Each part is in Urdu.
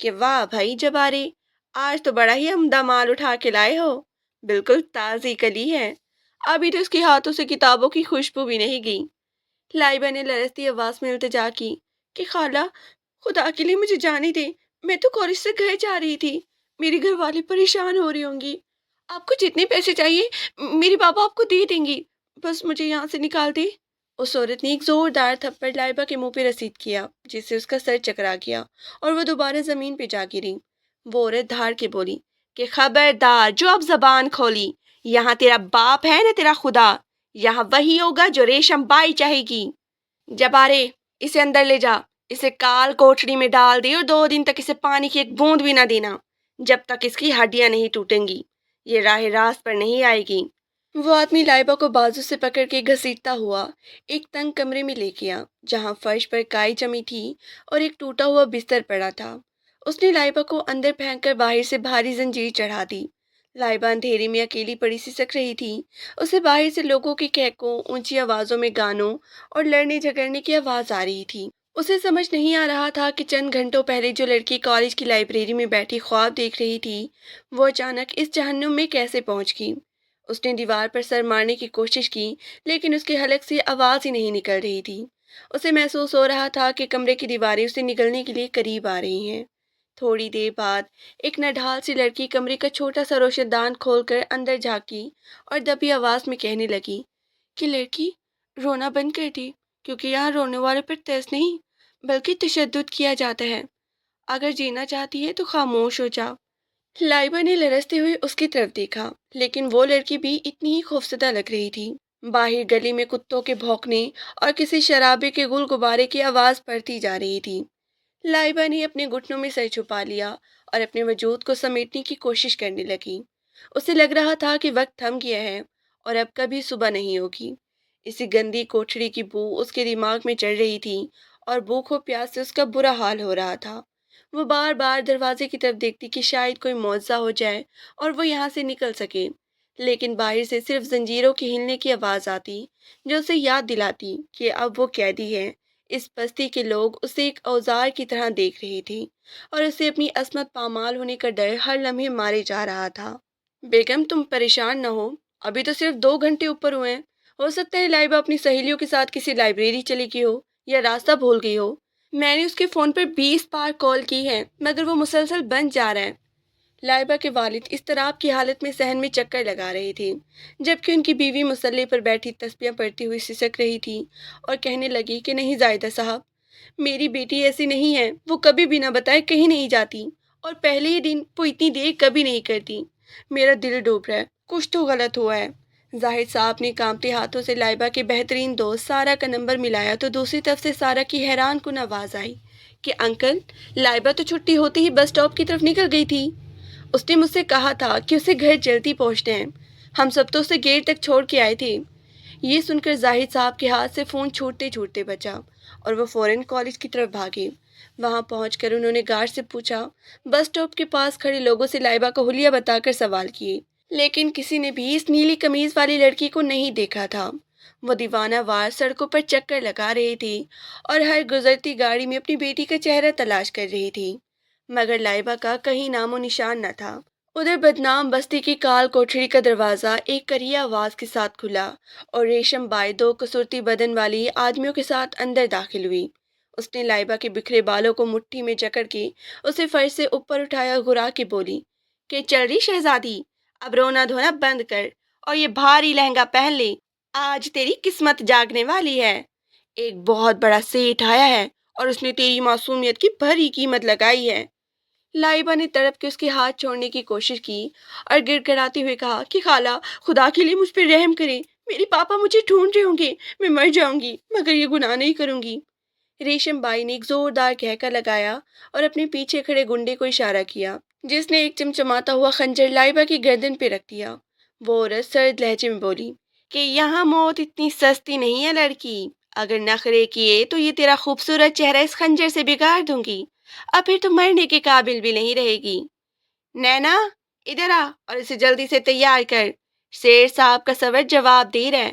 کہ واہ بھائی جبارے، آج تو بڑا ہی عمدہ مال اٹھا کے لائے ہو، بالکل تازی کلی ہے، ابھی تو اس کے ہاتھوں سے کتابوں کی خوشبو بھی نہیں گئی۔ لائبہ نے لرزتی آواز میں التجا کی کہ خالہ، خدا کے لیے مجھے جانے دیں، میں تو کالج سے گھر جا رہی تھی، میری گھر والی پریشان ہو رہی ہوں گی، آپ کو جتنے پیسے چاہیے میری بابا آپ کو دے دیں گی، بس مجھے یہاں سے نکال دے۔ اس عورت نے ایک زوردار تھپڑ لائبہ کے منہ پہ رسید کیا، جس سے اس کا سر چکرا گیا اور وہ دوبارہ زمین پہ جا گری۔ وہ عورت دھاڑ کے بولی کہ خبردار جو اب زبان کھولی، یہاں تیرا باپ ہے نہ تیرا خدا، یہاں وہی ہوگا جو ریشم بائی چاہے گی۔ جبارے، اسے اندر لے جا، اسے کال کوٹڑی میں ڈال دے اور 2 دن تک اسے پانی کی ایک بوند بھی نہ دینا، جب تک اس کی ہڈیاں نہیں ٹوٹیں گی، یہ راہ راست پر نہیں آئے گی۔ وہ آدمی لائبہ کو بازو سے پکڑ کے گھسیٹتا ہوا ایک تنگ کمرے میں لے گیا، جہاں فرش پر کائی جمی تھی اور ایک ٹوٹا ہوا بستر پڑا تھا۔ اس نے لائبہ کو اندر پھینک کر باہر سے بھاری زنجیر چڑھا دی۔ لائبہ اندھیرے میں اکیلی پڑی سی سک رہی تھی، اسے باہر سے لوگوں کے کہکوں، اونچی آوازوں میں گانوں اور لڑنے جھگڑنے کی آواز آ رہی تھی۔ اسے سمجھ نہیں آ رہا تھا کہ چند گھنٹوں پہلے جو لڑکی کالج کی لائبریری میں بیٹھی خواب دیکھ رہی تھی، وہ اچانک اس جہنم میں کیسے پہنچ گئی۔ اس نے دیوار پر سر مارنے کی کوشش کی، لیکن اس کے حلق سے آواز ہی نہیں نکل رہی تھی۔ اسے محسوس ہو رہا تھا کہ کمرے کی دیواریں اسے نگلنے کے لیے قریب آ رہی ہیں۔ تھوڑی دیر بعد ایک نڈھال سی لڑکی کمرے کا چھوٹا سا روشن دان کھول کر اندر جھانکی اور دبی آواز میں کہنے لگی کہ لڑکی، رونا بند کر دی، کیونکہ یہاں رونے والے پر ترس نہیں بلکہ تشدد کیا جاتا ہے، اگر جینا چاہتی ہے تو خاموش ہو جا۔ لائبہ نے لرزتے ہوئے اس کی طرف دیکھا، لیکن وہ لڑکی بھی اتنی ہی خوفزدہ لگ رہی تھی۔ باہر گلی میں کتوں کے بھونکنے اور کسی شرابے کے گل غبارے کی آواز پڑتی جا رہی تھی۔ لائبہ نے اپنے گھٹنوں میں سر چھپا لیا اور اپنے وجود کو سمیٹنے کی کوشش کرنے لگی۔ اسے لگ رہا تھا کہ وقت تھم گیا ہے اور اب کبھی صبح نہیں ہوگی۔ اسی گندی کوٹھڑی کی بو اس کے دماغ میں چڑھ رہی تھی اور بھوک و پیاس سے اس کا برا حال ہو رہا تھا۔ وہ بار بار دروازے کی طرف دیکھتی کہ شاید کوئی معجزہ ہو جائے اور وہ یہاں سے نکل سکے، لیکن باہر سے صرف زنجیروں کے ہلنے کی آواز آتی، جو اسے یاد دلاتی کہ اب وہ قیدی ہے۔ اس بستی کے لوگ اسے ایک اوزار کی طرح دیکھ رہے تھے اور اسے اپنی عصمت پامال ہونے کا ڈر ہر لمحے مارے جا رہا تھا۔ بیگم، تم پریشان نہ ہو، ابھی تو صرف 2 گھنٹے اوپر ہوئے ہیں، ہو سکتا ہے لائبہ اپنی سہیلیوں کے ساتھ کسی لائبریری چلی گئی ہو یا راستہ بھول گئی ہو۔ میں نے اس کے فون پر 20 بار کال کی ہے، مگر وہ مسلسل بند جا رہا ہے۔ لائبہ کے والد اضطراب کی حالت میں صحن میں چکر لگا رہے تھے، جبکہ ان کی بیوی مصلے پر بیٹھی تسبیحاں پڑھتی ہوئی سسک رہی تھی اور کہنے لگی کہ نہیں زاہدہ صاحب، میری بیٹی ایسی نہیں ہے، وہ کبھی بھی نہ بتائے کہیں نہیں جاتی، اور پہلے ہی دن وہ اتنی دیر کبھی نہیں کرتی۔ میرا دل ڈوب رہا ہے، کچھ تو غلط ہوا ہے۔ زاہد صاحب نے کانپتے ہاتھوں سے لائبہ کے بہترین دوست سارا کا نمبر ملایا تو دوسری طرف سے سارا کی حیران کن آواز آئی کہ انکل، لائبہ تو چھٹی ہوتے ہی بس اسٹاپ کی طرف نکل گئی تھی، اس نے مجھ سے کہا تھا کہ اسے گھر جلدی پہنچنا ہے، ہم سب تو اسے گیٹ تک چھوڑ کے آئے تھے۔ یہ سن کر زاہد صاحب کے ہاتھ سے فون چھوٹتے چھوٹتے بچا اور وہ فوراً کالج کی طرف بھاگے۔ وہاں پہنچ کر انہوں نے گارڈ سے پوچھا، بس اسٹاپ کے پاس کھڑے لوگوں سے لائبہ کا حلیہ بتا کر سوال کیے، لیکن کسی نے بھی اس نیلی قمیض والی لڑکی کو نہیں دیکھا تھا۔ وہ دیوانہ وار سڑکوں پر چکر لگا رہے تھے اور ہر گزرتی گاڑی میں اپنی بیٹی کا چہرہ تلاش کر رہی تھی، مگر لائبہ کا کہیں نام و نشان نہ تھا۔ ادھر بدنام بستی کی کال کوٹھڑی کا دروازہ ایک کریہ آواز کے ساتھ کھلا اور ریشم بائی 2 کسورتی بدن والی آدمیوں کے ساتھ اندر داخل ہوئی۔ اس نے لائبہ کے بکھرے بالوں کو مٹھی میں جکڑ کے اسے فرش سے اوپر اٹھایا، گھرا کے بولی کہ چل رہی شہزادی، اب رونا دھونا بند کر اور یہ بھاری لہنگا پہن لے، آج تیری قسمت جاگنے والی ہے۔ ایک بہت بڑا سیٹھ آیا ہے اور اس نے تیری معصومیت کی بھری قیمت لگائی ہے۔ لائبہ نے تڑپ کے اس کے ہاتھ چھوڑنے کی کوشش کی اور گڑ گڑاتے ہوئے کہا کہ خالہ، خدا کے لیے مجھ پہ رحم کریں، میری پاپا مجھے ڈھونڈ رہے ہوں گے، میں مر جاؤں گی مگر یہ گناہ نہیں کروں گی۔ ریشم بائی نے ایک زوردار کہکا لگایا اور اپنے پیچھے کھڑے گنڈے کو اشارہ کیا، جس نے ایک چمچماتا ہوا خنجر لائبہ کی گردن پہ رکھ دیا۔ وہ عورت سرد لہجے میں بولی کہ یہاں موت اتنی سستی نہیں ہے لڑکی، اگر نخرے کیے تو یہ تیرا خوبصورت چہرہ اس خنجر سے بگاڑ دوں گی، اب پھر تو مرنے کے قابل بھی نہیں رہے گی۔ نینا، ادھر آ اور اسے جلدی سے تیار کر، شیر صاحب کا سور جواب دے رہا ہے۔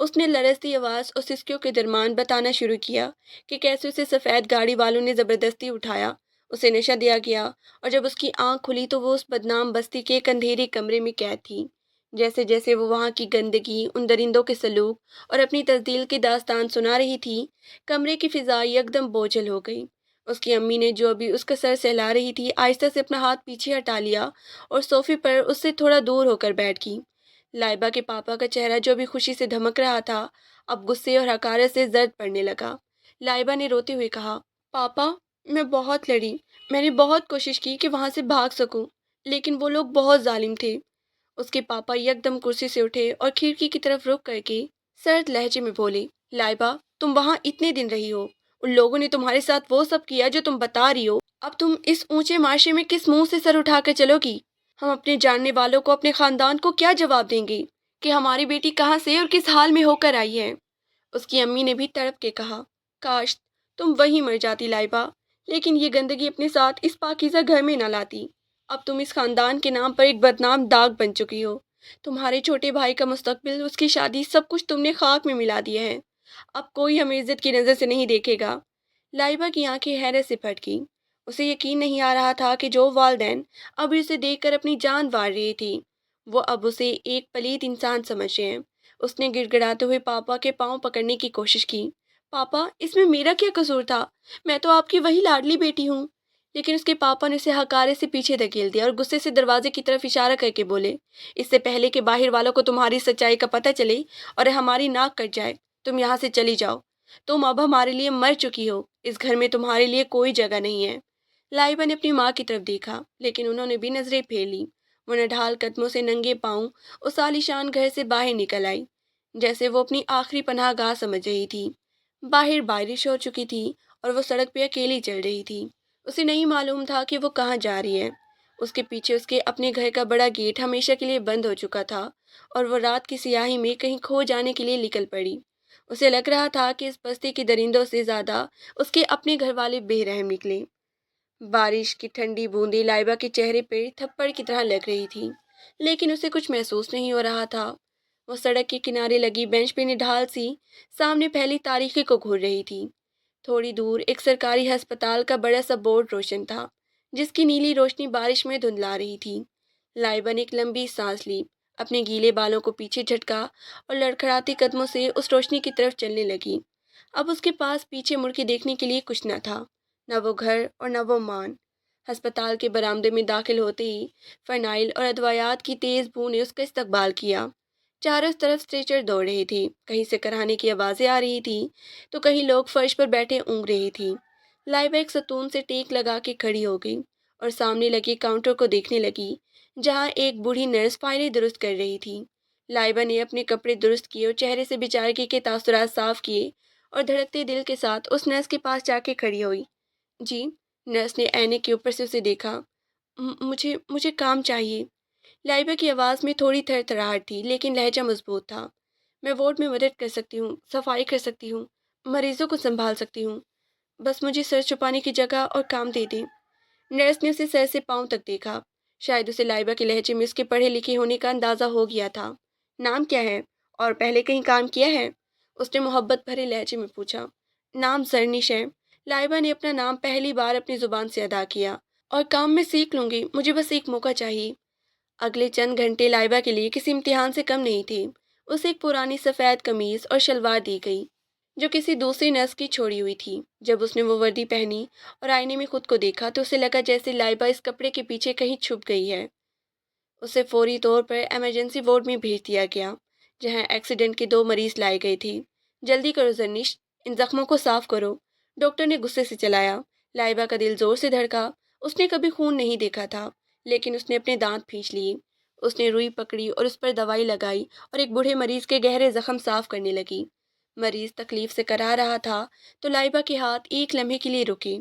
اس نے لرزتی آواز اور سسکیوں کے درمیان بتانا شروع کیا کہ کیسے اسے سفید گاڑی والوں نے زبردستی اٹھایا، اسے نشہ دیا گیا، اور جب اس کی آنکھ کھلی تو وہ اس بدنام بستی کے ایک اندھیرے کمرے میں قید تھی۔ جیسے جیسے وہ وہاں کی گندگی، ان درندوں کے سلوک اور اپنی تزدیل کی داستان سنا رہی تھی، کمرے کی فضا یکدم بوجھل ہو گئی۔ اس کی امی نے جو ابھی اس کا سر سہلا رہی تھی، آہستہ سے اپنا ہاتھ پیچھے ہٹا لیا اور صوفے پر اس سے تھوڑا دور ہو کر بیٹھ گئی۔ لائبہ کے پاپا کا چہرہ جو ابھی خوشی سے دھمک رہا تھا، اب غصے اور حقارت سے زرد پڑنے لگا۔ لائبہ نے روتے ہوئے کہا، پاپا، میں بہت لڑی، میں نے بہت کوشش کی کہ وہاں سے بھاگ سکوں، لیکن وہ لوگ بہت ظالم تھے۔ اس کے پاپا یکدم کرسی سے اٹھے اور کھڑکی کی طرف رخ کر کے سرد لہجے میں بولے، لائبہ، تم وہاں اتنے دن رہی ہو، ان لوگوں نے تمہارے ساتھ وہ سب کیا جو تم بتا رہی ہو، اب تم اس اونچے معاشرے میں کس منہ سے سر اٹھا کر چلو گی؟ ہم اپنے جاننے والوں کو، اپنے خاندان کو کیا جواب دیں گے کہ ہماری بیٹی کہاں سے اور کس حال میں ہو کر آئی ہے؟ اس کی امی نے بھی تڑپ کے کہا، کاش تم وہیں مر جاتی لائبہ، لیکن یہ گندگی اپنے ساتھ اس پاکیزہ گھر میں نہ لاتی۔ اب تم اس خاندان کے نام پر ایک بدنام داغ بن چکی ہو۔ تمہارے چھوٹے بھائی کا مستقبل، اس کی شادی، سب کچھ تم نے خاک میں ملا دیا ہے۔ اب کوئی ہمیں عزت کی نظر سے نہیں دیکھے گا۔ لائبہ کی آنکھیں حیرت سے پھٹ گئیں۔ اسے یقین نہیں آ رہا تھا کہ جو والدین ابھی اسے دیکھ کر اپنی جان وار رہی تھی، وہ اب اسے ایک پلید انسان سمجھ رہے ہیں۔ اس نے گڑ گڑاتے ہوئے پاپا کے پاؤں پکڑنے کی کوشش کی۔ پاپا، اس میں میرا کیا قصور تھا؟ میں تو آپ کی وہی لاڈلی بیٹی ہوں۔ لیکن اس کے پاپا نے اسے حقارے سے پیچھے دھکیل دیا اور غصے سے دروازے کی طرف اشارہ کر کے بولے، اس سے پہلے کہ باہر والوں کو تمہاری سچائی کا پتہ چلے اور ہماری ناک کٹ جائے، تم یہاں سے چلی جاؤ۔ تم اب ہمارے لیے مر چکی ہو، اس گھر میں تمہارے لیے کوئی جگہ نہیں ہے۔ لائبہ نے اپنی ماں کی طرف دیکھا، لیکن انہوں نے بھی نظریں پھیر لیں۔ وہ نڈھال قدموں سے ننگے پاؤں اس عالیشان گھر سے باہر نکل آئی، جیسے وہ اپنی آخری پناہ گاہ سمجھ رہی تھی۔ باہر بارش ہو چکی تھی اور وہ سڑک پہ اکیلی چل رہی تھی۔ اسے نہیں معلوم تھا کہ وہ کہاں جا رہی ہے۔ اس کے پیچھے اس کے اپنے گھر کا بڑا گیٹ ہمیشہ کے لیے بند ہو چکا تھا اور وہ رات کی سیاہی میں کہیں کھو جانے کے لیے نکل پڑی۔ اسے لگ رہا تھا کہ اس بستی کے درندوں سے زیادہ اس کے اپنے گھر والے بے رحم نکلے۔ بارش کی ٹھنڈی بوندیں لائبہ کے چہرے پہ تھپڑ کی طرح لگ رہی تھی، لیکن اسے کچھ محسوس نہیں ہو رہا تھا۔ وہ سڑک کے کنارے لگی بینچ پہ نڈھال سی سامنے پہلی تاریخی کو گھور رہی تھی۔ تھوڑی دور ایک سرکاری ہسپتال کا بڑا سا بورڈ روشن تھا، جس کی نیلی روشنی بارش میں دھندلا رہی تھی۔ لائبہ نے ایک لمبی سانس لی، اپنے گیلے بالوں کو پیچھے جھٹکا اور لڑکھڑاتی قدموں سے اس روشنی کی طرف چلنے لگی۔ اب اس کے پاس پیچھے مڑ کے دیکھنے کے لیے کچھ نہ تھا، نہ وہ گھر اور نہ وہ مان۔ ہسپتال کے برآمدے میں داخل ہوتے ہی فرنائل اور ادویات کی تیز بو نے اس کا استقبال کیا۔ چاروں طرف اسٹریچر دوڑ رہے تھے، کہیں سے کراہنے کی آوازیں آ رہی تھیں تو کہیں لوگ فرش پر بیٹھے اونگ رہی تھی۔ لائبہ ایک ستون سے ٹیک لگا کے کھڑی ہو گئی اور سامنے لگے کاؤنٹر کو دیکھنے لگی، جہاں ایک بوڑھی نرس فائلیں درست کر رہی تھی۔ لائبہ نے اپنے کپڑے درست کیے اور چہرے سے بیچارگی کے تاثرات صاف کیے اور دھڑکتے دل کے ساتھ اس نرس کے پاس جا کے کھڑی ہوئی۔ جی؟ نرس نے اینے کے اوپر سے اسے دیکھا۔ مجھے کام چاہیے۔ لائبہ کی آواز میں تھوڑی تھر تھراہٹ تھی، لیکن لہجہ مضبوط تھا۔ میں وارڈ میں مدد کر سکتی ہوں، صفائی کر سکتی ہوں، مریضوں کو سنبھال سکتی ہوں، بس مجھے سر چھپانے کی جگہ اور کام دے دیں۔ نرس نے اسے سر سے پاؤں تک دیکھا، شاید اسے لائبہ کے لہجے میں اس کے پڑھے لکھے ہونے کا اندازہ ہو گیا تھا۔ نام کیا ہے اور پہلے کہیں کام کیا ہے؟ اس نے محبت بھرے لہجے میں پوچھا۔ نام زرنش ہے۔ لائبہ نے اپنا نام پہلی بار اپنی زبان سے ادا کیا۔ اور کام میں سیکھ لوں گی، مجھے بس ایک موقع چاہیے۔ اگلے چند گھنٹے لائبہ کے لیے کسی امتحان سے کم نہیں تھے۔ اسے ایک پرانی سفید قمیض اور شلوار دی گئی، جو کسی دوسری نرس کی چھوڑی ہوئی تھی۔ جب اس نے وہ وردی پہنی اور آئینے میں خود کو دیکھا تو اسے لگا جیسے لائبہ اس کپڑے کے پیچھے کہیں چھپ گئی ہے۔ اسے فوری طور پر ایمرجنسی وارڈ میں بھیج دیا گیا، جہاں ایکسیڈنٹ کے 2 مریض لائے گئے تھے۔ جلدی کرو زرنش، ان زخموں کو صاف کرو، ڈاکٹر نے غصے سے چلایا۔ لائبہ کا دل زور سے دھڑکا۔ اس نے کبھی خون نہیں دیکھا تھا، لیکن اس نے اپنے دانت کھینچ لیے۔ اس نے روئی پکڑی اور اس پر دوائی لگائی اور ایک بوڑھے مریض کے گہرے زخم صاف کرنے لگی۔ مریض تکلیف سے کرا رہا تھا تو لائبہ کے ہاتھ ایک لمحے کے لیے رکے،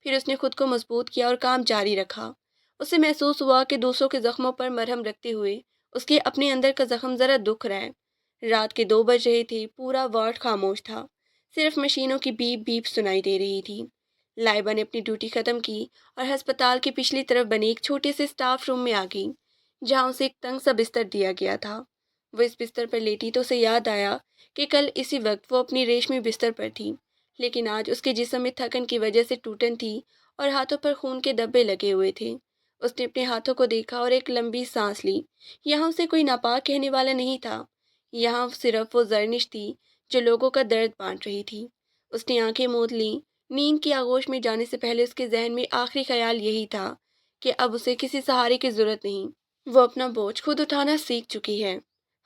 پھر اس نے خود کو مضبوط کیا اور کام جاری رکھا۔ اسے محسوس ہوا کہ دوسروں کے زخموں پر مرہم رکھتے ہوئے اس کے اپنے اندر کا زخم ذرا دکھ رہا ہے۔ رات کے 2 بج رہے تھے، پورا وارڈ خاموش تھا، صرف مشینوں کی بیپ بیپ سنائی دے رہی تھی۔ لائبہ نے اپنی ڈیوٹی ختم کی اور ہسپتال کے پچھلی طرف بنے ایک چھوٹے سے اسٹاف روم میں آ گئی، جہاں اسے ایک تنگ سا بستر دیا گیا تھا۔ وہ اس بستر پر لیٹی تو اسے یاد آیا کہ کل اسی وقت وہ اپنی ریشمی بستر پر تھی، لیکن آج اس کے جسم میں تھکن کی وجہ سے ٹوٹن تھی اور ہاتھوں پر خون کے دبے لگے ہوئے تھے۔ اس نے اپنے ہاتھوں کو دیکھا اور ایک لمبی سانس لی۔ یہاں اسے کوئی ناپاک کہنے والا نہیں تھا، یہاں صرف وہ زرنش تھی جو لوگوں کا درد بانٹ رہی تھی۔ اس نے آنکھیں موند لیں۔ نیند کی آغوش میں جانے سے پہلے اس کے ذہن میں آخری خیال یہی تھا کہ اب اسے کسی سہارے کی ضرورت نہیں، وہ اپنا بوجھ خود اٹھانا سیکھ چکی ہے۔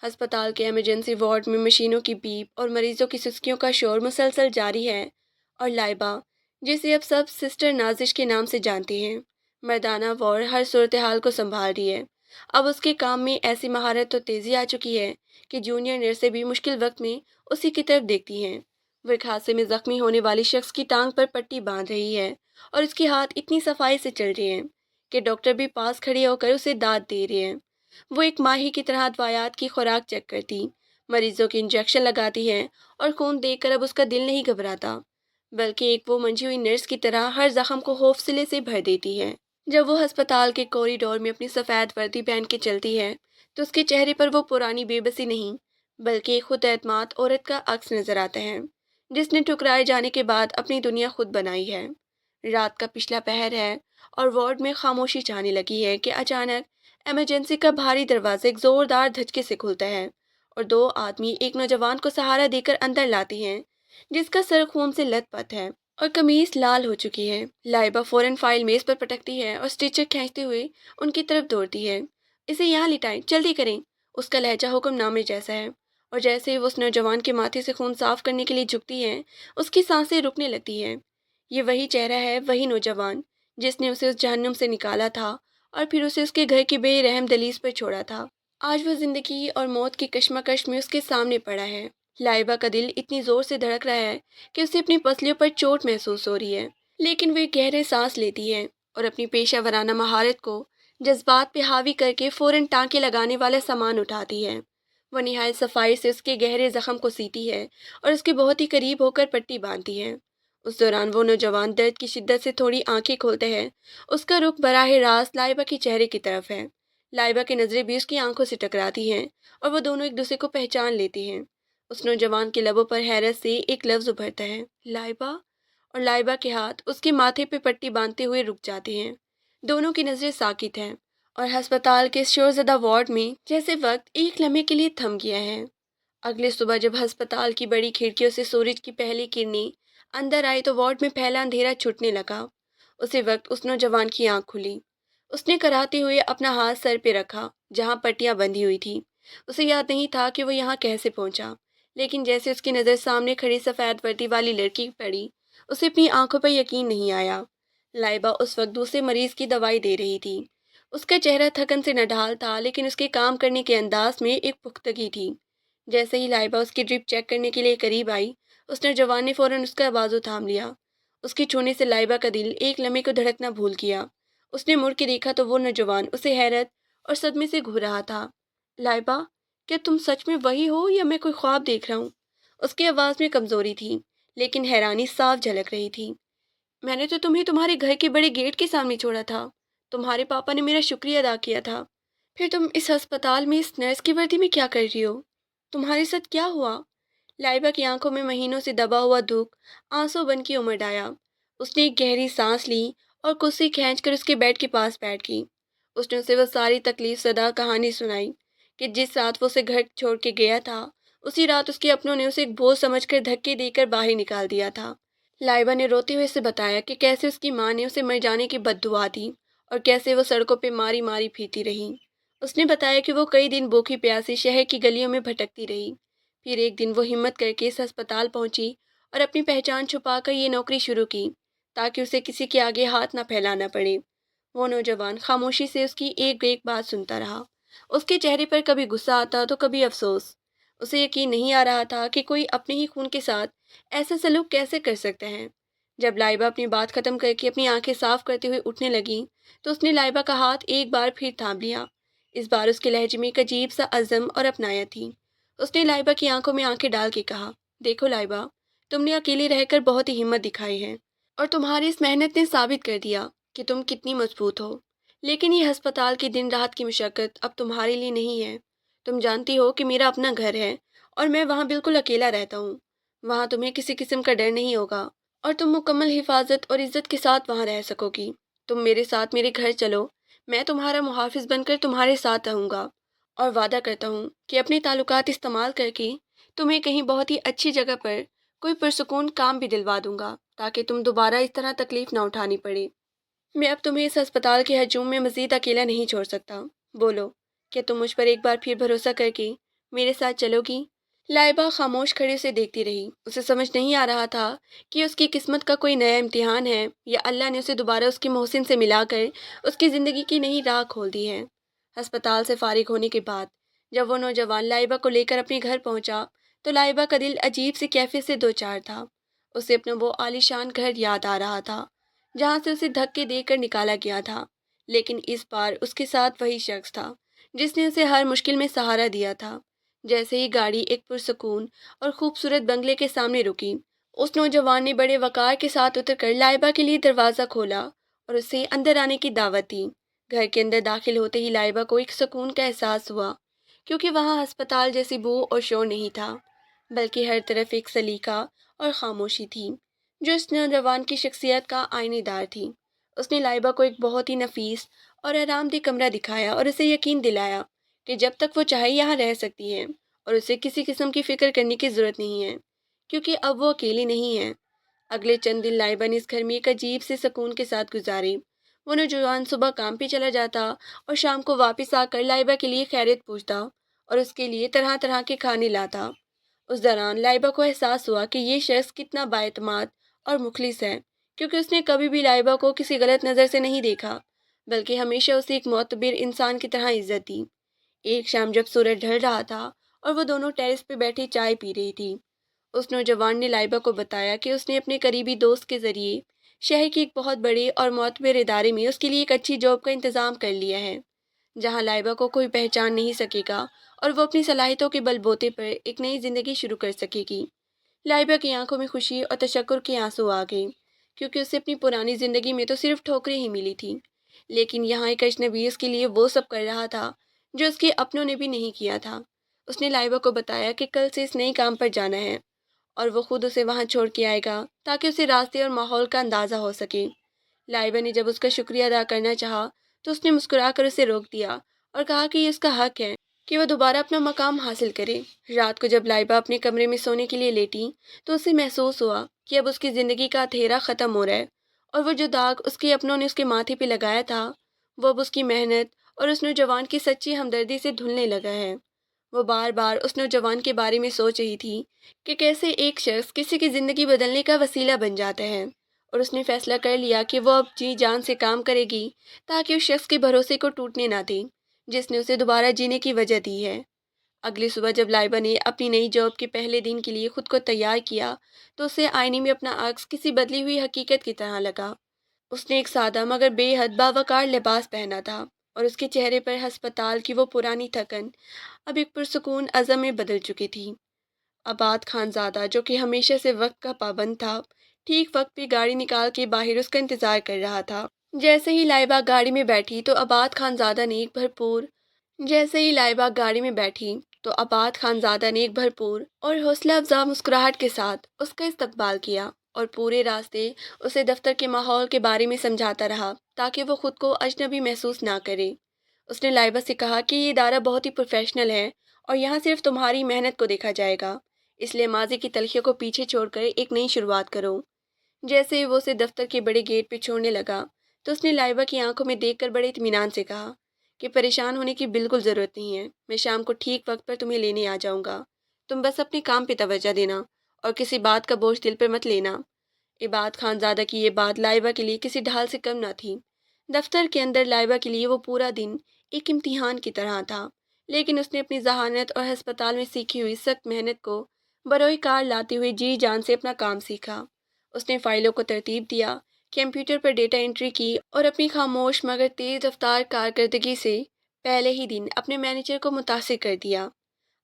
ہسپتال کے ایمرجنسی وارڈ میں مشینوں کی بیپ اور مریضوں کی سسکیوں کا شور مسلسل جاری ہے، اور لائبہ، جسے اب سب سسٹر نازش کے نام سے جانتے ہیں، مردانہ وار ہر صورتحال کو سنبھال رہی ہے۔ اب اس کے کام میں ایسی مہارت اور تیزی آ چکی ہے کہ جونیئر نرسیں بھی مشکل وقت میں اسی کی طرف دیکھتی ہیں۔ وہ ایک حادثے میں زخمی ہونے والی شخص کی ٹانگ پر پٹی باندھ رہی ہے، اور اس کے ہاتھ اتنی صفائی سے چل رہے ہیں کہ ڈاکٹر بھی پاس کھڑے ہو کر اسے داد دے رہے ہیں۔ وہ ایک ماہی کی طرح ادویات کی خوراک چیک کرتی، مریضوں کے انجیکشن لگاتی ہے، اور خون دیکھ کر اب اس کا دل نہیں گھبراتا، بلکہ ایک وہ منجھی ہوئی نرس کی طرح ہر زخم کو حوصلے سے بھر دیتی ہے۔ جب وہ ہسپتال کے کوریڈور میں اپنی سفید وردی پہن کے چلتی ہے تو اس کے چہرے پر وہ پرانی بے بسی نہیں، بلکہ ایک خود اعتماد عورت کا عکس نظر آتا ہے جس نے ٹھکرائے جانے کے بعد اپنی دنیا خود بنائی ہے۔ رات کا پچھلا پہر ہے اور وارڈ میں خاموشی چھانے لگی ہے کہ اچانک ایمرجنسی کا بھاری دروازہ ایک زوردار دھچکے سے کھلتا ہے، اور دو آدمی ایک نوجوان کو سہارا دے کر اندر لاتے ہیں جس کا سر خون سے لت پت ہے اور قمیص لال ہو چکی ہے۔ لائبہ فوراً فائل میز پر پٹکتی ہے اور اسٹیچر کھینچتے ہوئے ان کی طرف دوڑتی ہے۔ اسے یہاں لٹائیں، جلدی کریں۔ اس کا لہجہ حکم نامے جیسا ہے، اور جیسے ہی وہ اس نوجوان کے ماتھے سے خون صاف کرنے کے لیے جھکتی ہے، اس کی سانسیں رکنے لگتی ہیں۔ یہ وہی چہرہ ہے، وہی نوجوان جس نے اسے اس جہنم سے نکالا تھا اور پھر اسے اس کے گھر کی بے رحم دہلیز پر چھوڑا تھا۔ آج وہ زندگی اور موت کی کشمکش میں اس کے سامنے پڑا ہے۔ لائبہ کا دل اتنی زور سے دھڑک رہا ہے کہ اسے اپنی پسلیوں پر چوٹ محسوس ہو رہی ہے، لیکن وہ ایک گہرے سانس لیتی ہے اور اپنی پیشہ ورانہ مہارت کو جذبات پہ حاوی کر کے فوراً ٹانکے لگانے والا سامان اٹھاتی ہے۔ وہ نہایت صفائی سے اس کے گہرے زخم کو سیتی ہے اور اس کے بہت ہی قریب ہو کر پٹی باندھتی ہے۔ اس دوران وہ نوجوان درد کی شدت سے تھوڑی آنکھیں کھولتا ہے۔ اس کا رخ براہ راست لائبہ کے چہرے کی طرف ہے۔ لائبہ کی نظریں بھی اس کی آنکھوں سے ٹکراتی ہیں اور وہ دونوں ایک دوسرے کو پہچان لیتے ہیں۔ اس نوجوان کے لبوں پر حیرت سے ایک لفظ ابھرتا ہے، لائبہ، اور لائبہ کے ہاتھ اس کے ماتھے پہ پٹی باندھتے ہوئے رک جاتے ہیں۔ دونوں کی نظریں ساکت ہیں، اور ہسپتال کے شورزدہ وارڈ میں جیسے وقت ایک لمحے کے لیے تھم گیا ہے۔ اگلے صبح جب ہسپتال کی بڑی کھڑکیوں سے سورج کی پہلی کرنیں اندر آئی تو وارڈ میں پھیلا اندھیرا چھٹنے لگا۔ اسی وقت اس نوجوان کی آنکھ کھلی۔ اس نے کراہتے ہوئے اپنا ہاتھ سر پہ رکھا جہاں پٹیاں بندھی ہوئی تھی۔ اسے یاد نہیں تھا کہ وہ یہاں کیسے پہنچا، لیکن جیسے اس کی نظر سامنے کھڑی سفید وردی والی لڑکی پڑی، اسے اپنی آنکھوں پر یقین نہیں آیا۔ لائبہ اس وقت دوسرے مریض کی دوائی دے رہی تھی۔ اس کا چہرہ تھکن سے نڈھال تھا، لیکن اس کے کام کرنے کے انداز میں ایک پختگی تھی۔ جیسے ہی لائبہ اس کی ڈرپ چیک کرنے کے لیے قریب آئی، اس نوجوان نے فوراً اس کا بازو تھام لیا۔ اس کے چھونے سے لائبہ کا دل ایک لمحے کو دھڑکنا بھول گیا۔ اس نے مڑ کے دیکھا تو وہ نوجوان اسے حیرت اور صدمے سے گھور رہا تھا۔ لائبہ، کیا تم سچ میں وہی ہو یا میں کوئی خواب دیکھ رہا ہوں؟ اس کی آواز میں کمزوری تھی، لیکن حیرانی صاف جھلک رہی تھی۔ میں نے تو تمہیں تمہارے گھر کے بڑے گیٹ کے سامنے چھوڑا تھا۔ تمہارے پاپا نے میرا شکریہ ادا کیا تھا۔ پھر تم اس ہسپتال میں اس نرس کی وردی میں کیا کر رہی ہو؟ تمہارے ساتھ کیا ہوا؟ لائبہ کی آنکھوں میں مہینوں سے دبا ہوا دکھ آنسو بن کے امڑ آیا۔ اس نے ایک گہری سانس لی اور کرسی کھینچ کر اس کے بیڈ کے پاس بیٹھ گئی۔ اس نے اسے وہ ساری تکلیف زدہ کہانی سنائی کہ جس رات وہ اسے گھر چھوڑ کے گیا تھا، اسی رات اس کے اپنوں نے اسے ایک بوجھ سمجھ کر دھکے دے کر باہر نکال دیا تھا۔ لائبہ نے روتے ہوئے اسے بتایا کہ کیسے اس کی ماں نے اسے مر جانے کی بد دعا دی اور کیسے وہ سڑکوں پہ ماری ماری پھرتی رہی۔ اس نے بتایا کہ وہ کئی دن بھوکی پیاسی شہر کی گلیوں میں بھٹکتی رہی، پھر ایک دن وہ ہمت کر کے اس ہسپتال پہنچی اور اپنی پہچان چھپا کر یہ نوکری شروع کی تاکہ اسے کسی کے آگے ہاتھ نہ پھیلانا پڑے۔ وہ نوجوان خاموشی سے اس کی ایک ایک بات سنتا رہا۔ اس کے چہرے پر کبھی غصہ آتا تو کبھی افسوس۔ اسے یقین نہیں آ رہا تھا کہ کوئی اپنے ہی خون کے ساتھ ایسا سلوک کیسے کر سکتا ہے۔ جب لائبہ اپنی بات ختم کر کے اپنی آنکھیں صاف کرتے ہوئے اٹھنے لگی تو اس نے لائبہ کا ہاتھ ایک بار پھر تھام لیا۔ اس بار اس کے لہجے میں ایک عجیب سا عزم اور اپنائیت تھی۔ اس نے لائبہ کی آنکھوں میں آنکھیں ڈال کے کہا، دیکھو لائبہ، تم نے اکیلے رہ کر بہت ہی ہمت دکھائی ہے اور تمہاری اس محنت نے ثابت کر دیا کہ تم کتنی مضبوط ہو، لیکن یہ ہسپتال کی دن رات کی مشقت اب تمہارے لیے نہیں ہے۔ تم جانتی ہو کہ میرا اپنا گھر ہے اور میں وہاں بالکل اکیلا رہتا ہوں۔ وہاں تمہیں کسی قسم کا ڈر نہیں ہوگا اور تم مکمل حفاظت اور عزت کے ساتھ وہاں رہ سکو گی۔ تم میرے ساتھ میرے گھر چلو، میں تمہارا محافظ بن کر تمہارے ساتھ رہوں گا، اور وعدہ کرتا ہوں کہ اپنے تعلقات استعمال کر کے تمہیں کہیں بہت ہی اچھی جگہ پر کوئی پرسکون کام بھی دلوا دوں گا تاکہ تم دوبارہ اس طرح تکلیف نہ اٹھانی پڑے۔ میں اب تمہیں اس ہسپتال کے ہجوم میں مزید اکیلا نہیں چھوڑ سکتا۔ بولو، کیا تم مجھ پر ایک بار پھر بھروسہ کر کے میرے ساتھ چلو گی؟ لائبہ خاموش کھڑے اسے دیکھتی رہی۔ اسے سمجھ نہیں آ رہا تھا کہ اس کی قسمت کا کوئی نیا امتحان ہے یا اللہ نے اسے دوبارہ اس کے محسن سے ملا کر اس کی زندگی کی نئی راہ کھول دی ہے۔ ہسپتال سے فارغ ہونے کے بعد جب وہ نوجوان لائبہ کو لے کر اپنے گھر پہنچا تو لائبہ کا دل عجیب سی کیفیت سے دوچار تھا۔ اسے اپنا وہ عالیشان گھر یاد آ رہا تھا جہاں سے اسے دھکے دے کر نکالا گیا تھا، لیکن اس بار اس کے ساتھ وہی شخص تھا جس نے اسے ہر مشکل میں سہارا دیا تھا۔ جیسے ہی گاڑی ایک پرسکون اور خوبصورت بنگلے کے سامنے رکی، اس نوجوان نے بڑے وقار کے ساتھ اتر کر لائبہ کے لیے دروازہ کھولا اور اسے اندر آنے کی دعوت دی۔ گھر کے اندر داخل ہوتے ہی لائبہ کو ایک سکون کا احساس ہوا، کیونکہ وہاں ہسپتال جیسی بو اور شور نہیں تھا، بلکہ ہر طرف ایک سلیقہ اور خاموشی تھی جو اس نوجوان کی شخصیت کا آئینہ دار تھی۔ اس نے لائبہ کو ایک بہت ہی نفیس اور آرام دہ کمرہ دکھایا اور اسے یقین دلایا کہ جب تک وہ چاہے یہاں رہ سکتی ہے اور اسے کسی قسم کی فکر کرنے کی ضرورت نہیں ہے، کیونکہ اب وہ اکیلی نہیں ہے۔ اگلے چند دن لائبہ نے اس گھر میں ایک عجیب سے سکون کے ساتھ گزارے۔ وہ نوجوان صبح کام پہ چلا جاتا اور شام کو واپس آ کر لائبہ کے لیے خیریت پوچھتا اور اس کے لیے طرح طرح کے کھانے لاتا۔ اس دوران لائبہ کو احساس ہوا کہ یہ شخص کتنا بااعتماد اور مخلص ہے، کیونکہ اس نے کبھی بھی لائبہ کو کسی غلط نظر سے نہیں دیکھا، بلکہ ہمیشہ اسے ایک معتبر انسان کی طرح عزت دی۔ ایک شام جب سورج ڈھل رہا تھا اور وہ دونوں ٹیرس پہ بیٹھی چائے پی رہی تھی، اس نوجوان نے لائبہ کو بتایا کہ اس نے اپنے قریبی دوست کے ذریعے شہر کے ایک بہت بڑے اور معتبر ادارے میں اس کے لیے ایک اچھی جاب کا انتظام کر لیا ہے، جہاں لائبہ کو کوئی پہچان نہیں سکے گا اور وہ اپنی صلاحیتوں کے بل بوتے پر ایک نئی زندگی شروع کر سکے گی۔ لائبہ کی آنکھوں میں خوشی اور تشکر کے آنسو آ گئے، کیونکہ اسے اپنی پرانی زندگی میں تو صرف ٹھوکریں ہی ملی تھیں، لیکن یہاں ایک اجنبی اس کے لیے وہ سب کر رہا تھا جو اس کے اپنوں نے بھی نہیں کیا تھا۔ اس نے لائبہ کو بتایا کہ کل سے اس نئے کام پر جانا ہے اور وہ خود اسے وہاں چھوڑ کے آئے گا تاکہ اسے راستے اور ماحول کا اندازہ ہو سکے۔ لائبہ نے جب اس کا شکریہ ادا کرنا چاہا تو اس نے مسکرا کر اسے روک دیا اور کہا کہ یہ اس کا حق ہے کہ وہ دوبارہ اپنا مقام حاصل کرے۔ رات کو جب لائبہ اپنے کمرے میں سونے کے لیے لیٹی تو اسے محسوس ہوا کہ اب اس کی زندگی کا اندھیرا ختم ہو رہا ہے، اور وہ جو داغ اس کے اپنوں نے اس کے ماتھے پہ لگایا تھا وہ اب اس کی محنت اور اس نوجوان کی سچی ہمدردی سے دھلنے لگا ہے۔ وہ بار بار اس نوجوان کے بارے میں سوچ رہی تھی کہ کیسے ایک شخص کسی کی زندگی بدلنے کا وسیلہ بن جاتا ہے، اور اس نے فیصلہ کر لیا کہ وہ اب جی جان سے کام کرے گی تاکہ اس شخص کے بھروسے کو ٹوٹنے نہ دے جس نے اسے دوبارہ جینے کی وجہ دی ہے۔ اگلی صبح جب لائبہ نے اپنی نئی جاب کے پہلے دن کے لیے خود کو تیار کیا تو اسے آئینے میں اپنا عکس کسی بدلی ہوئی حقیقت کی طرح لگا۔ اس نے ایک سادہ مگر بے حد باوقار لباس پہنا تھا اور اس کے چہرے پر ہسپتال کی وہ پرانی تھکن اب ایک پرسکون عزم میں بدل چکی تھی۔ عباد خان زادہ، جو کہ ہمیشہ سے وقت کا پابند تھا، ٹھیک وقت پہ گاڑی نکال کے باہر اس کا انتظار کر رہا تھا۔ جیسے ہی لائبہ گاڑی میں بیٹھی تو عباد خان زادہ نے ایک بھرپور جیسے ہی لائبہ گاڑی میں بیٹھی تو عباد خان زادہ نے ایک بھرپور اور حوصلہ افزا مسکراہٹ کے ساتھ اس کا استقبال کیا اور پورے راستے اسے دفتر کے ماحول کے بارے میں سمجھاتا رہا تاکہ وہ خود کو اجنبی محسوس نہ کرے۔ اس نے لائبہ سے کہا کہ یہ ادارہ بہت ہی پروفیشنل ہے اور یہاں صرف تمہاری محنت کو دیکھا جائے گا، اس لیے ماضی کی تلخیوں کو پیچھے چھوڑ کر ایک نئی شروعات کرو۔ جیسے ہی وہ اسے دفتر کے بڑے گیٹ پہ چھوڑنے لگا تو اس نے لائبہ کی آنکھوں میں دیکھ کر بڑے اطمینان سے کہا کہ پریشان ہونے کی بالکل ضرورت نہیں ہے، میں شام کو ٹھیک وقت پر تمہیں لینے آ جاؤں گا، تم بس اپنے کام پہ توجہ دینا اور کسی بات کا بوجھ دل پر مت لینا۔ عباد خان زادہ کی یہ بات لائبہ کے لیے کسی ڈھال سے کم نہ تھی۔ دفتر کے اندر لائبہ کے لیے وہ پورا دن ایک امتحان کی طرح تھا، لیکن اس نے اپنی ذہانت اور ہسپتال میں سیکھی ہوئی سخت محنت کو بروئے کار لاتے ہوئے جی جان سے اپنا کام سیکھا۔ اس نے فائلوں کو ترتیب دیا، کمپیوٹر پر ڈیٹا انٹری کی اور اپنی خاموش مگر تیز رفتار کارکردگی سے پہلے ہی دن اپنے مینیجر کو متاثر کر دیا۔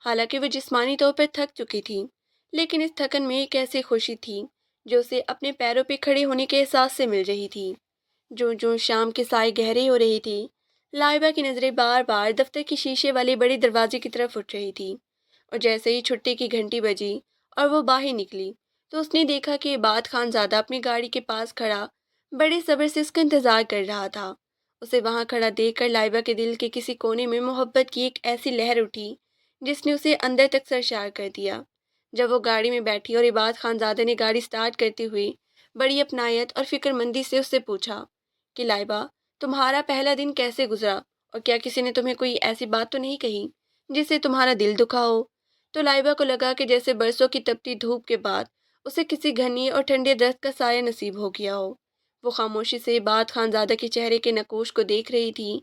حالانکہ وہ جسمانی طور پر تھک چکی تھی، لیکن اس تھکن میں ایک ایسی خوشی تھی جو اسے اپنے پیروں پہ کھڑے ہونے کے احساس سے مل رہی تھی۔ جو شام کے سائے گہرے ہو رہی تھی، لائبہ کی نظریں بار بار دفتر کے شیشے والے بڑے دروازے کی طرف اٹھ رہی تھی۔ اور جیسے ہی چھٹی کی گھنٹی بجی اور وہ باہر نکلی تو اس نے دیکھا کہ عباد خان زادہ اپنی گاڑی کے پاس کھڑا بڑے صبر سے اس کا انتظار کر رہا تھا۔ اسے وہاں کھڑا دیکھ کر لائبہ کے دل کے کسی کونے میں محبت کی ایک ایسی لہر اٹھی جس نے اسے اندر تک سرشار کر دیا۔ جب وہ گاڑی میں بیٹھی اور عباد خان زادہ نے گاڑی سٹارٹ کرتے ہوئے بڑی اپنائیت اور فکر مندی سے اس سے پوچھا کہ لائبہ، تمہارا پہلا دن کیسے گزرا، اور کیا کسی نے تمہیں کوئی ایسی بات تو نہیں کہی جس سے تمہارا دل دکھا ہو؟ تو لائبہ کو لگا کہ جیسے برسوں کی تپتی دھوپ کے بعد اسے کسی گھنی اور ٹھنڈے درخت کا سایہ نصیب ہو گیا ہو۔ وہ خاموشی سے عباد خان زادہ کے چہرے کے نقوش کو دیکھ رہی تھی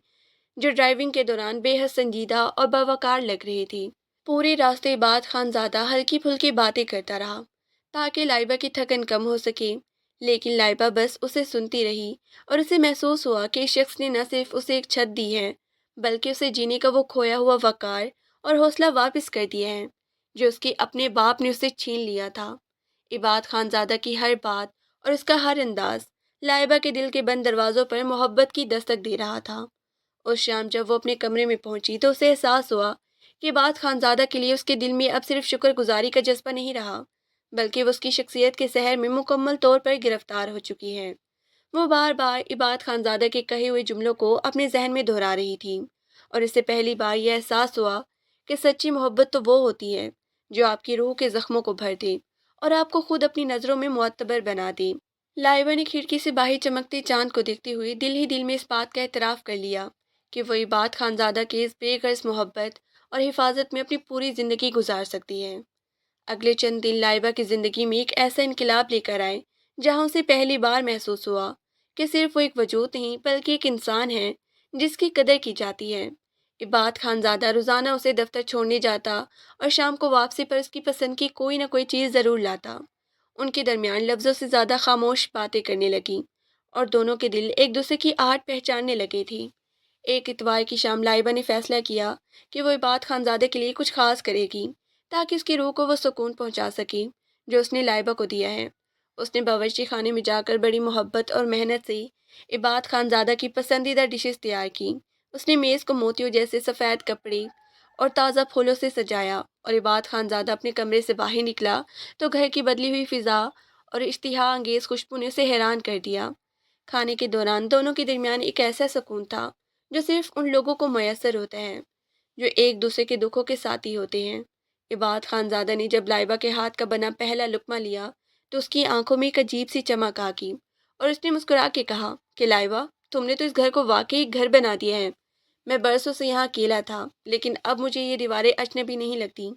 جو ڈرائیونگ کے دوران بے حد سنجیدہ اور باوقار لگ رہی تھی۔ پورے راستے عباد خان زادہ ہلکی پھلکی باتیں کرتا رہا تاکہ لائبہ کی تھکن کم ہو سکے، لیکن لائبہ بس اسے سنتی رہی اور اسے محسوس ہوا کہ اس شخص نے نہ صرف اسے ایک چھت دی ہے بلکہ اسے جینے کا وہ کھویا ہوا وقار اور حوصلہ واپس کر دیا ہے جو اس کے اپنے باپ نے اسے چھین لیا تھا۔ عباد خان زادہ کی ہر بات اور اس کا ہر انداز لائبہ کے دل کے بند دروازوں پر محبت کی دستک دے رہا تھا۔ اس شام جب وہ اپنے کمرے میں پہنچی تو اسے احساس ہوا کہ عباد خان زادہ کے لیے اس کے دل میں اب صرف شکر گزاری کا جذبہ نہیں رہا بلکہ وہ اس کی شخصیت کے سحر میں مکمل طور پر گرفتار ہو چکی ہے۔ وہ بار بار عباد خان زادہ کے کہے ہوئے جملوں کو اپنے ذہن میں دہرا رہی تھی اور اس سے پہلی بار یہ احساس ہوا کہ سچی محبت تو وہ ہوتی ہے جو آپ کی روح کے زخموں کو بھر دے اور آپ کو خود اپنی نظروں میں معتبر بنا دے۔ لائبہ نے کھڑکی سے باہر چمکتے چاند کو دیکھتے ہوئے دل ہی دل میں اس بات کا اعتراف کر لیا کہ وہ عباد خان زادہ کے اس بے غرض محبت اور حفاظت میں اپنی پوری زندگی گزار سکتی ہے۔ اگلے چند دن لائبہ کی زندگی میں ایک ایسا انقلاب لے کر آئے جہاں اسے پہلی بار محسوس ہوا کہ صرف وہ ایک وجود نہیں بلکہ ایک انسان ہے جس کی قدر کی جاتی ہے۔ عباد خان زادہ روزانہ اسے دفتر چھوڑنے جاتا اور شام کو واپسی پر اس کی پسند کی کوئی نہ کوئی چیز ضرور لاتا۔ ان کے درمیان لفظوں سے زیادہ خاموش باتیں کرنے لگیں اور دونوں کے دل ایک دوسرے کی آہٹ پہچاننے لگے تھی۔ ایک اتوار کی شام لائبہ نے فیصلہ کیا کہ وہ عباد خان زادہ کے لیے کچھ خاص کرے گی تاکہ اس کی روح کو وہ سکون پہنچا سکے جو اس نے لائبہ کو دیا ہے۔ اس نے باورچی خانے میں جا کر بڑی محبت اور محنت سے عباد خان زادہ کی پسندیدہ ڈشز تیار کی۔ اس نے میز کو موتیوں جیسے سفید کپڑے اور تازہ پھولوں سے سجایا اور عباد خان زادہ اپنے کمرے سے باہر نکلا تو گھر کی بدلی ہوئی فضا اور اشتہا انگیز خوشبو نے اسے حیران کر دیا۔ کھانے کے دوران دونوں کے درمیان ایک ایسا سکون تھا جو صرف ان لوگوں کو میسر ہوتا ہے جو ایک دوسرے کے دکھوں کے ساتھی ہوتے ہیں۔ عباد خان زادہ نے جب لائبہ کے ہاتھ کا بنا پہلا لقمہ لیا تو اس کی آنکھوں میں ایک عجیب سی چمک آ گئی اور اس نے مسکرا کے کہا کہ لائبہ، تم نے تو اس گھر کو واقعی گھر بنا دیا ہے۔ میں برسوں سے یہاں اکیلا تھا لیکن اب مجھے یہ دیواریں اجنبی نہیں لگتی۔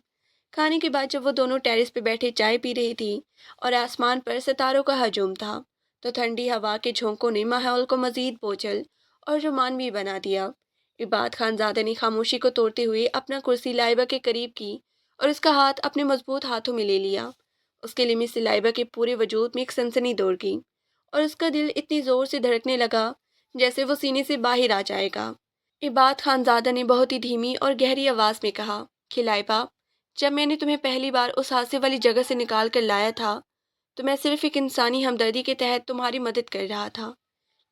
کھانے کے بعد جب وہ دونوں ٹیرس پہ بیٹھے چائے پی رہی تھی اور آسمان پر ستاروں کا ہجوم تھا تو ٹھنڈی ہوا کے جھونکوں نے ماحول کو مزید بوجھل اور رومانوی بنا دیا۔ عباد خان زادہ نے خاموشی کو توڑتے ہوئے اپنا کرسی لائبہ کے قریب کی اور اس کا ہاتھ اپنے مضبوط ہاتھوں میں لے لیا۔ اس کے لمس سے لائبہ کے پورے وجود میں ایک سنسنی دوڑ گئی اور اس کا دل اتنی زور سے دھڑکنے لگا جیسے وہ سینے سے باہر آ جائے گا۔ عباد خان زادہ نے بہت ہی دھیمی اور گہری آواز میں کہا کہ لائبہ، جب میں نے تمہیں پہلی بار اس حادثے والی جگہ سے نکال کر لایا تھا تو میں صرف ایک انسانی ہمدردی کے تحت تمہاری مدد کر رہا تھا،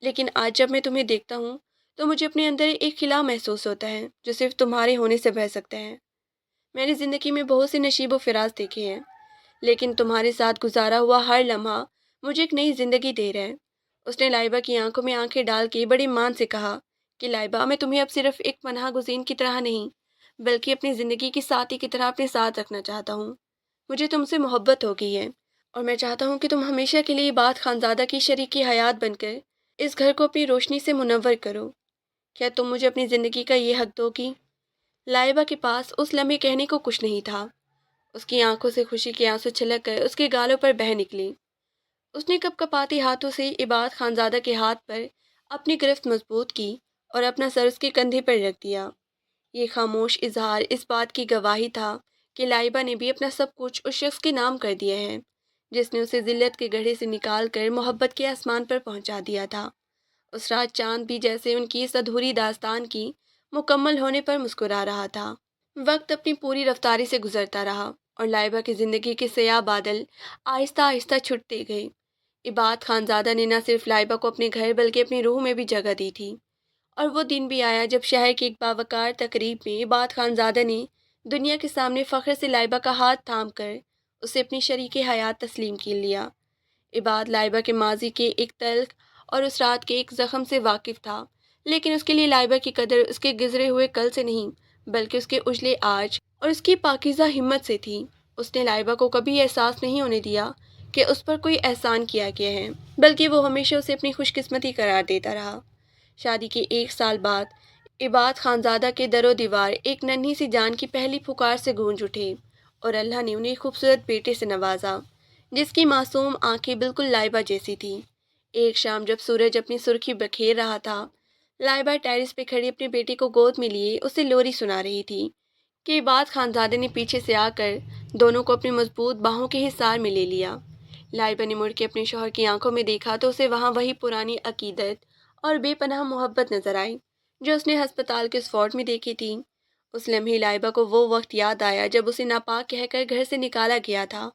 لیکن آج جب میں تمہیں دیکھتا ہوں تو مجھے اپنے اندر ایک خلا محسوس ہوتا ہے جو صرف تمہارے ہونے سے بڑھ سکتا ہے۔ میں نے زندگی میں بہت سے نشیب و فراز دیکھے ہیں لیکن تمہارے ساتھ گزارا ہوا ہر لمحہ مجھے ایک نئی زندگی دے رہا ہے۔ اس نے لائبہ کی آنکھوں میں آنکھیں ڈال کے بڑی مان سے کہا کہ لائبہ، میں تمہیں اب صرف ایک پناہ گزین کی طرح نہیں بلکہ اپنی زندگی کی ساتھی کی طرح اپنے ساتھ رکھنا چاہتا ہوں۔ مجھے تم سے محبت ہو گئی ہے اور میں چاہتا ہوں کہ تم ہمیشہ کے لیے عباد خان زادہ کی شریکی حیات بن کر اس گھر کو اپنی روشنی سے منور کرو۔ کیا تم مجھے اپنی زندگی کا یہ حق دو گی؟ لائبہ کے پاس اس لمحے کہنے کو کچھ نہیں تھا۔ اس کی آنکھوں سے خوشی کے آنسو چھلک کر اس کے گالوں پر بہہ نکلے۔ اس نے کپ کپاتے ہاتھوں سے عباد خان زادہ کے ہاتھ پر اپنی گرفت مضبوط کی اور اپنا سر اس کے کندھے پر رکھ دیا۔ یہ خاموش اظہار اس بات کی گواہی تھا کہ لائبہ نے بھی اپنا سب کچھ اس شخص کے نام کر دیا ہے جس نے اسے ذلت کے گڑھے سے نکال کر محبت کے آسمان پر پہنچا دیا تھا۔ اس رات چاند بھی جیسے ان کی اس ادھوری داستان کی مکمل ہونے پر مسکرا رہا تھا۔ وقت اپنی پوری رفتاری سے گزرتا رہا اور لائبہ کی زندگی کے سیاہ بادل آہستہ آہستہ چھٹتے گئے۔ عباد خان زادہ نے نہ صرف لائبہ کو اپنے گھر بلکہ اپنی روح میں بھی جگہ دی تھی، اور وہ دن بھی آیا جب شہر کی ایک باوقار تقریب میں عباد خان زادہ نے دنیا کے سامنے فخر سے لائبہ کا ہاتھ تھام کر اسے اپنی شریک حیات تسلیم کر لیا۔ عباد لائبہ کے ماضی کے ایک تلخ اور اس رات کے ایک زخم سے واقف تھا، لیکن اس کے لیے لائبہ کی قدر اس کے گزرے ہوئے کل سے نہیں بلکہ اس کے اجلے آج اور اس کی پاکیزہ ہمت سے تھی۔ اس نے لائبہ کو کبھی احساس نہیں ہونے دیا کہ اس پر کوئی احسان کیا گیا ہے، بلکہ وہ ہمیشہ اسے اپنی خوش قسمتی قرار دیتا رہا۔ شادی کے ایک سال بعد عباد خانزادہ کے در و دیوار ایک ننھی سی جان کی پہلی پکار سے گونج اٹھے، اور اللہ نے انہیں خوبصورت بیٹے سے نوازا جس کی معصوم آنکھیں بالکل لائبہ جیسی تھیں۔ ایک شام جب سورج اپنی سرخی بکھیر رہا تھا، لائبہ ٹیرس پہ کھڑی اپنے بیٹے کو گود میں لیے اسے لوری سنا رہی تھی کہ عباد خانزادے نے پیچھے سے آ کر دونوں کو اپنی مضبوط باہوں کے حصار میں لے لیا۔ لائبہ نے مڑ کے اپنے شوہر کی آنکھوں میں دیکھا تو اسے وہاں وہی پرانی عقیدت اور بے پناہ محبت نظر آئی جو اس نے ہسپتال کے اس وارڈ میں دیکھی تھی۔ اس لمحے لائبہ کو وہ وقت یاد آیا جب اسے ناپاک کہہ کر گھر سے نکالا گیا تھا،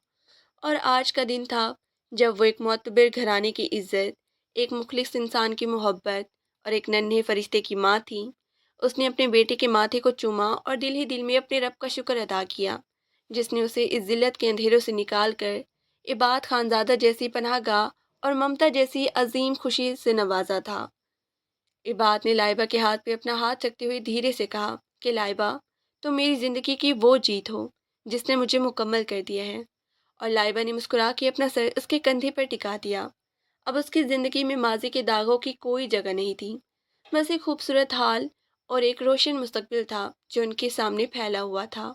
اور آج کا دن تھا جب وہ ایک معتبر گھرانے کی عزت، ایک مخلص انسان کی محبت اور ایک ننھے فرشتے کی ماں تھی۔ اس نے اپنے بیٹے کے ماتھے کو چوما اور دل ہی دل میں اپنے رب کا شکر ادا کیا جس نے اسے اس ذلت کے اندھیروں سے نکال کر عباد خانزادہ جیسی پناہ گاہ اور ممتا جیسی عظیم خوشی سے نوازا تھا۔ عباد نے لائبہ کے ہاتھ پہ اپنا ہاتھ رکھتے ہوئے دھیرے سے کہا کہ لائبہ، تم میری زندگی کی وہ جیت ہو جس نے مجھے مکمل کر دیا ہے۔ اور لائبہ نے مسکرا کے اپنا سر اس کے کندھے پر ٹکا دیا۔ اب اس کی زندگی میں ماضی کے داغوں کی کوئی جگہ نہیں تھی، بس ایک خوبصورت حال اور ایک روشن مستقبل تھا جو ان کے سامنے پھیلا ہوا تھا۔